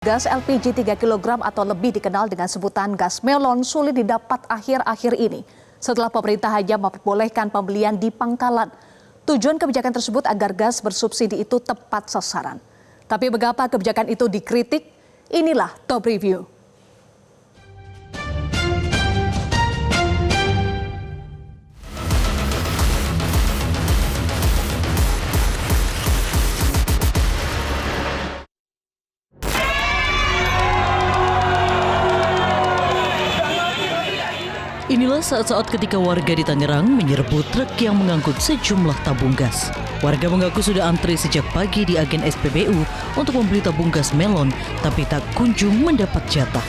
Gas LPG 3 kg atau lebih dikenal dengan sebutan gas melon sulit didapat akhir-akhir ini setelah pemerintah hanya memperbolehkan pembelian di pangkalan. Tujuan kebijakan tersebut agar gas bersubsidi itu tepat sasaran. Tapi mengapa kebijakan itu dikritik? Inilah Top Review. Inilah saat-saat ketika warga di Tangerang menyerbu truk yang mengangkut sejumlah tabung gas. Warga mengaku sudah antri sejak pagi di agen SPBU untuk membeli tabung gas melon, tapi tak kunjung mendapat jatah.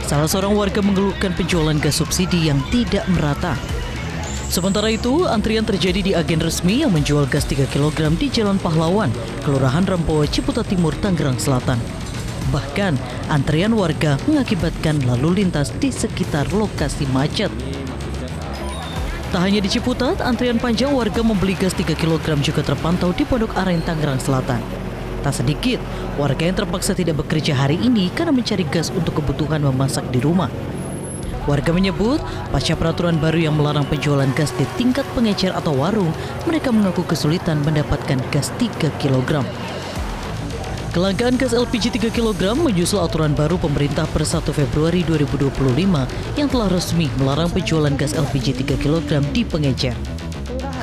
Salah seorang warga mengeluhkan penjualan gas subsidi yang tidak merata. Sementara itu, antrian terjadi di agen resmi yang menjual gas 3 kg di Jalan Pahlawan, Kelurahan Rempoa, Ciputat Timur, Tangerang Selatan. Bahkan, antrian warga mengakibatkan lalu lintas di sekitar lokasi macet. Tak hanya di Ciputat, antrian panjang warga membeli gas 3 kg juga terpantau di Pondok Aren, Tangerang Selatan. Tak sedikit, warga yang terpaksa tidak bekerja hari ini karena mencari gas untuk kebutuhan memasak di rumah. Warga menyebut, pasca peraturan baru yang melarang penjualan gas di tingkat pengecer atau warung, mereka mengaku kesulitan mendapatkan gas 3 kg. Kelangkaan gas LPG 3 kg menyusul aturan baru pemerintah per 1 Februari 2025 yang telah resmi melarang penjualan gas LPG 3 kg di pengecer.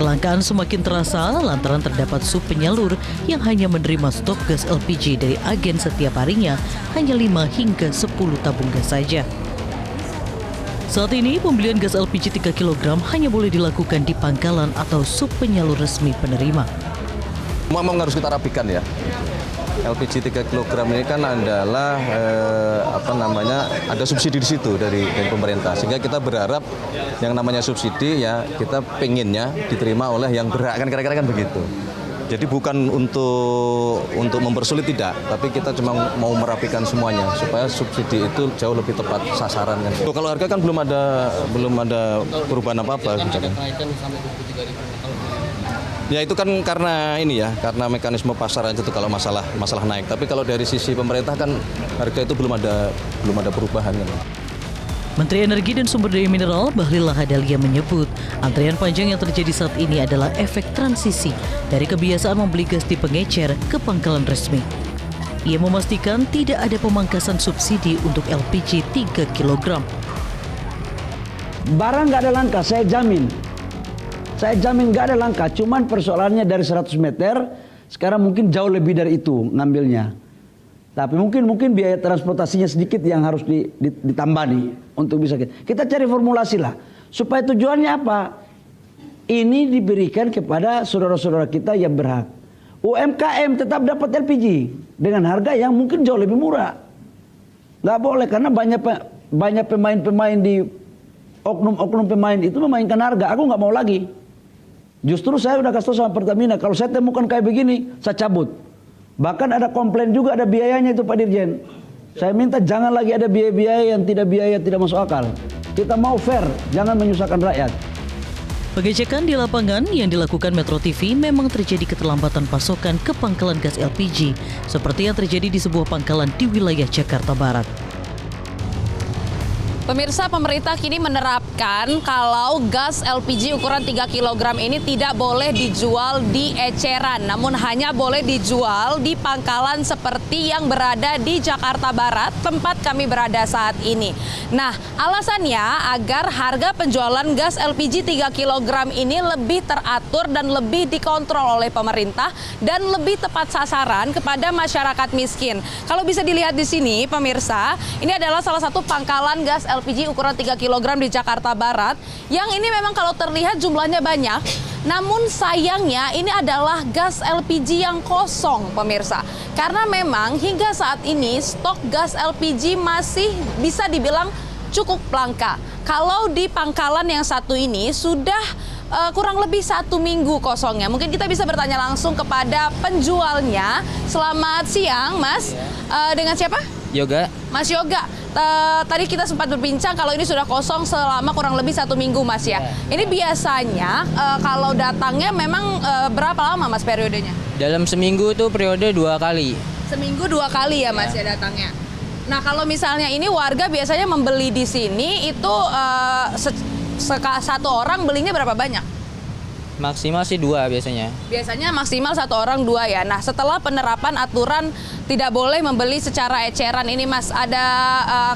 Kelangkaan semakin terasa lantaran terdapat sub penyalur yang hanya menerima stok gas LPG dari agen setiap harinya hanya 5 hingga 10 tabung gas saja. Saat ini pembelian gas LPG 3 kg hanya boleh dilakukan di pangkalan atau sub penyalur resmi penerima. Memang harus kita rapikan ya. LPG 3 kg ini kan adalah ada subsidi di situ dari pemerintah, sehingga kita berharap yang namanya subsidi ya kita pengennya diterima oleh yang berhak, kan kira-kira kan begitu. Jadi bukan untuk mempersulit, tidak, tapi kita cuma mau merapikan semuanya supaya subsidi itu jauh lebih tepat sasaran kan. Kalau harga kan belum ada perubahan apa-apa. Ya itu kan karena mekanisme pasar aja tuh kalau masalah naik. Tapi kalau dari sisi pemerintah kan harga itu belum ada perubahan kan. Menteri Energi dan Sumber Daya Mineral Bahlil Lahadalia menyebut, antrian panjang yang terjadi saat ini adalah efek transisi dari kebiasaan membeli gas di pengecer ke pangkalan resmi. Ia memastikan tidak ada pemangkasan subsidi untuk LPG 3 kg. Barang nggak ada langka, saya jamin. Saya jamin nggak ada langka, cuman persoalannya dari 100 meter, sekarang mungkin jauh lebih dari itu ngambilnya. Tapi mungkin biaya transportasinya sedikit yang harus ditambah nih untuk bisa kita cari formulasi lah. Supaya tujuannya apa? Ini diberikan kepada saudara-saudara kita yang berhak. UMKM tetap dapat LPG dengan harga yang mungkin jauh lebih murah. Nggak boleh karena banyak pemain-pemain di oknum pemain itu memainkan harga. Aku nggak mau lagi. Justru saya udah kasih tahu sama Pertamina, kalau saya temukan kayak begini, saya cabut. Bahkan ada komplain juga, ada biayanya itu Pak Dirjen. Saya minta jangan lagi ada biaya-biaya yang tidak masuk akal. Kita mau fair, jangan menyusahkan rakyat. Pengecekan di lapangan yang dilakukan Metro TV memang terjadi keterlambatan pasokan ke pangkalan gas LPG, seperti yang terjadi di sebuah pangkalan di wilayah Jakarta Barat. Pemirsa, pemerintah kini menerapkan kalau gas LPG ukuran 3 kg ini tidak boleh dijual di eceran, namun hanya boleh dijual di pangkalan seperti yang berada di Jakarta Barat, tempat kami berada saat ini. Nah, alasannya agar harga penjualan gas LPG 3 kg ini lebih teratur dan lebih dikontrol oleh pemerintah dan lebih tepat sasaran kepada masyarakat miskin. Kalau bisa dilihat di sini, pemirsa, ini adalah salah satu pangkalan gas LPG ukuran 3 kg di Jakarta Barat, yang ini memang kalau terlihat jumlahnya banyak, namun sayangnya ini adalah gas LPG yang kosong, pemirsa. Karena memang hingga saat ini stok gas LPG masih bisa dibilang cukup langka. Kalau di pangkalan yang satu ini sudah kurang lebih 1 minggu kosongnya. Mungkin kita bisa bertanya langsung kepada penjualnya. Selamat siang, Mas. Dengan siapa? Yoga. Mas Yoga, tadi kita sempat berbincang kalau ini sudah kosong selama kurang lebih 1 minggu, Mas ya. Ini biasanya kalau datangnya memang berapa lama, Mas, periodenya? Dalam seminggu tuh periode 2 kali. Seminggu 2 kali ya Mas ya datangnya. Nah kalau misalnya ini warga biasanya membeli di sini itu satu orang belinya berapa banyak? Maksimal sih 2 biasanya. Biasanya maksimal 1 orang 2 ya. Nah setelah penerapan aturan tidak boleh membeli secara eceran ini Mas, ada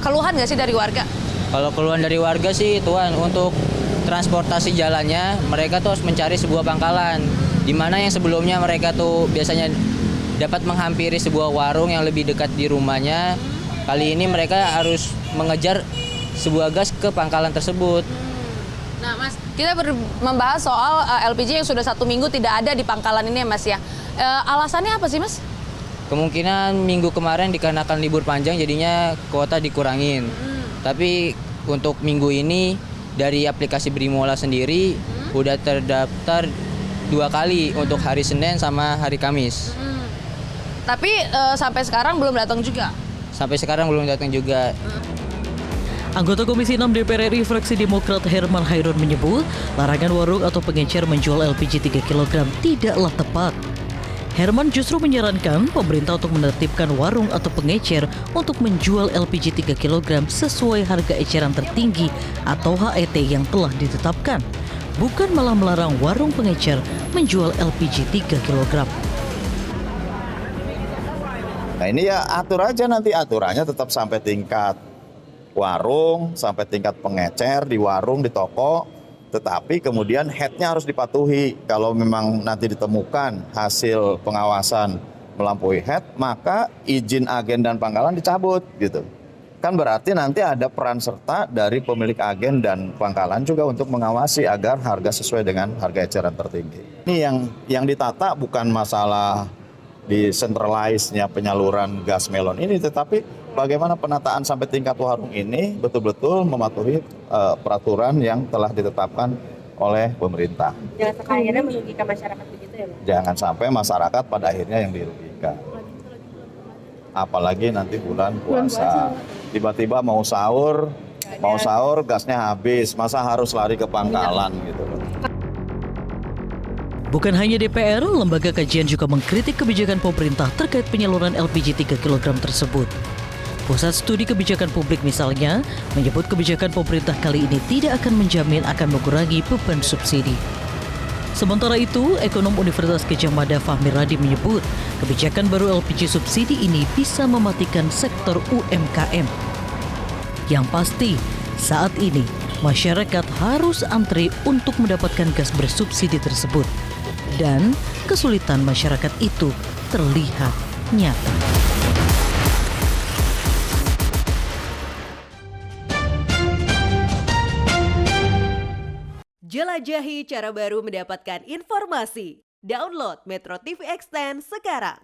keluhan nggak sih dari warga? Kalau keluhan dari warga sih Tuan, untuk transportasi jalannya mereka tuh harus mencari sebuah pangkalan. Di mana yang sebelumnya mereka tuh biasanya dapat menghampiri sebuah warung yang lebih dekat di rumahnya. Kali ini mereka harus mengejar sebuah gas ke pangkalan tersebut. Nah Mas, kita membahas soal LPG yang sudah 1 minggu tidak ada di pangkalan ini ya Mas ya. Alasannya apa sih Mas? Kemungkinan minggu kemarin dikarenakan libur panjang jadinya kuota dikurangin. Tapi untuk minggu ini dari aplikasi Brimola sendiri udah terdaftar 2 kali untuk hari Senin sama hari Kamis. Tapi sampai sekarang belum datang juga. Sampai sekarang belum datang juga. Anggota Komisi 6 DPR RI fraksi Demokrat Herman Hairun menyebut larangan warung atau pengecer menjual LPG 3 kg tidaklah tepat. Herman justru menyarankan pemerintah untuk menertibkan warung atau pengecer untuk menjual LPG 3 kg sesuai harga eceran tertinggi atau HET yang telah ditetapkan, bukan malah melarang warung pengecer menjual LPG 3 kg. Nah ini ya atur aja, nanti aturannya tetap sampai tingkat warung, sampai tingkat pengecer di warung, di toko, tetapi kemudian headnya harus dipatuhi. Kalau memang nanti ditemukan hasil pengawasan melampaui head, maka izin agen dan pangkalan dicabut gitu. Kan berarti nanti ada peran serta dari pemilik agen dan pangkalan juga untuk mengawasi agar harga sesuai dengan harga eceran tertinggi. Ini yang ditata bukan masalah decentralize-nya penyaluran gas melon ini, tetapi bagaimana penataan sampai tingkat warung ini betul-betul mematuhi peraturan yang telah ditetapkan oleh pemerintah. Jangan sampai akhirnya merugikan masyarakat begitu ya, Pak? Jangan sampai masyarakat pada akhirnya yang dirugikan. Apalagi nanti bulan puasa. Tiba-tiba mau sahur gasnya habis, masa harus lari ke pangkalan gitu. Bukan hanya DPR, lembaga kajian juga mengkritik kebijakan pemerintah terkait penyaluran LPG 3 kg tersebut. Pusat Studi Kebijakan Publik misalnya menyebut kebijakan pemerintah kali ini tidak akan menjamin akan mengurangi beban subsidi. Sementara itu, ekonom Universitas Gadjah Mada Fahmi Radi menyebut kebijakan baru LPG subsidi ini bisa mematikan sektor UMKM. Yang pasti, saat ini masyarakat harus antri untuk mendapatkan gas bersubsidi tersebut. Dan kesulitan masyarakat itu terlihat nyata. Jelajahi cara baru mendapatkan informasi. Download Metro TV Extend sekarang.